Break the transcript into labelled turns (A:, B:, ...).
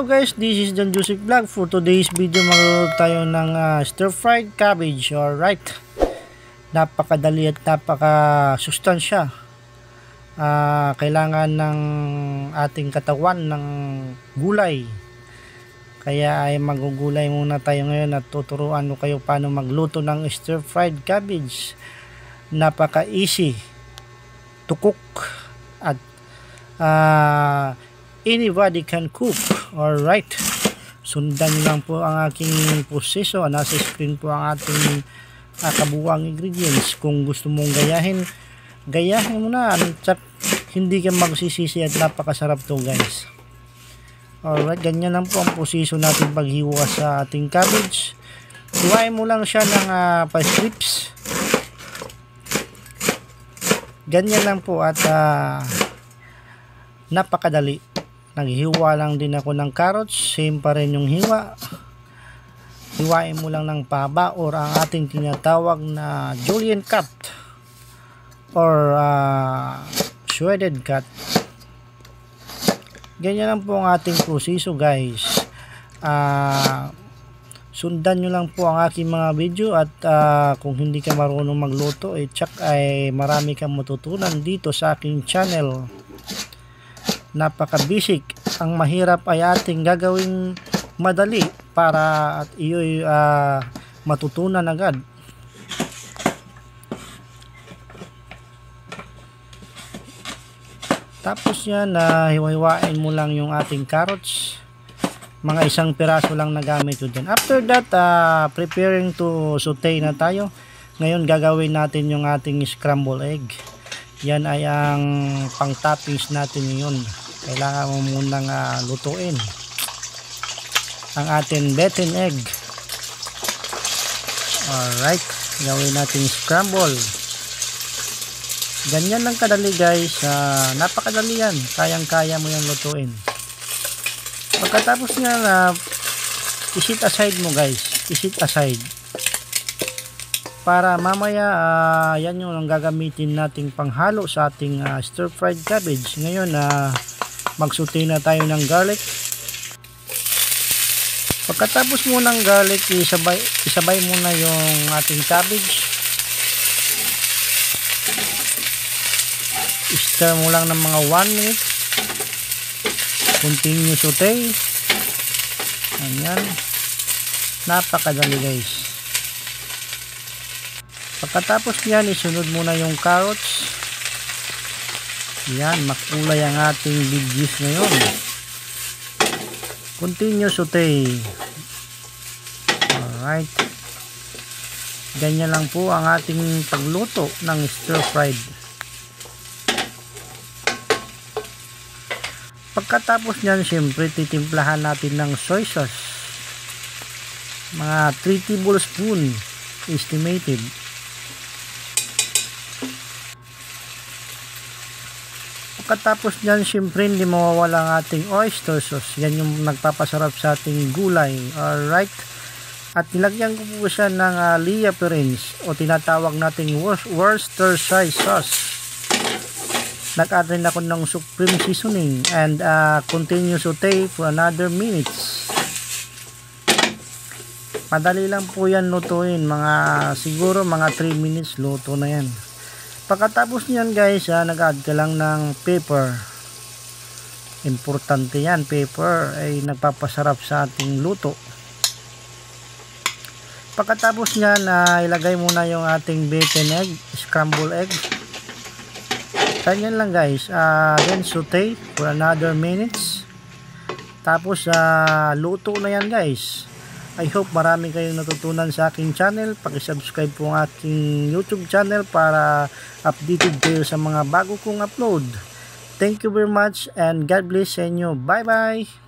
A: Hello guys, this is John Joseph Vlog. For today's video, magluluto tayo ng stir-fried cabbage. Alright, napakadali at napaka-sustansya. Kailangan ng ating katawan ng gulay. Kaya ay magugulay muna tayo ngayon at tuturuan ko kayo paano magluto ng stir-fried cabbage. Napaka-easy to cook at anybody can cook. Alright, sundan lang po ang aking proseso. Nasa screen po ang ating kabuuang ingredients. Kung gusto mong gayahin mo na. Hindi ka magsisisi at napakasarap to guys. Alright, ganyan lang po ang proseso natin paghiwa sa ating cabbage. Hiwain mo lang siya ng 5 strips. Ganyan lang po at napakadali. Naghiwa lang din ako ng carrots, same pa rin yung hiwa. Hiwain mo lang ng paba or ang ating tinatawag na julienne cut or shredded cut. Ganyan lang po ang ating proseso guys. Sundan nyo lang po ang aking mga video at kung hindi ka marunong magluto tsak ay marami kang matutunan dito sa aking channel. Napaka-basic. Ang mahirap ay ating gagawing madali para at iyo'y matutunan agad. Tapos yan, hiwa-hiwain mo lang yung ating carrots. Mga 1 piraso lang nagamit ko dyan. After that, preparing to saute na tayo. Ngayon gagawin natin yung ating scrambled egg. Yan ay ang pang toppings natin ngayon. Kailangan mo munang lutuin ang ating beaten egg. Alright, gawin natin scramble. Ganyan lang kadali guys. Napakadali yan. Kayang-kaya mo yung lutuin. Pagkatapos nga isit aside mo guys. Isit aside. Para mamaya yan yung ang gagamitin nating panghalo sa ating stir-fried cabbage. Ngayon magsaute na tayo ng garlic. Pagkatapos mo ng garlic, isabay mo na yung ating cabbage. Stir mo lang ng mga 1 minute. Continue saute. Ayan. Napakadali guys. Pagkatapos niyan, isunod mo na yung carrots. Yan, makulay ang ating veggies ngayon. Continue saute. Alright. Ganyan lang po ang ating pagluto ng stir-fried. Pagkatapos niyan, syempre titimplahan natin ng soy sauce. Mga 3 tablespoon estimated. Pagkatapos nyan, syempre hindi mawawala ang ating oyster sauce. Yan yung nagpapasarap sa ating gulay. Alright. At nilagyan ko po siya ng Lea Perrins o tinatawag nating Worcestershire sauce. Nag-add rin ako ng supreme seasoning and continue saute for another minutes. Madali lang po yan lutuin. Siguro mga 3 minutes luto na yan. Pagkatapos niyan guys, nag-add ka lang ng pepper. Importante yan, pepper ay nagpapasarap sa ating luto. Pagkatapos niyan, ilagay muna yung ating beaten egg, scrambled egg. Ganyan lang guys, then saute for another minutes. Tapos luto na yan guys. I hope marami kayong natutunan sa aking channel. Paki-subscribe po ang aking YouTube channel para updated kayo sa mga bago kong upload. Thank you very much and God bless sa inyo. Bye bye!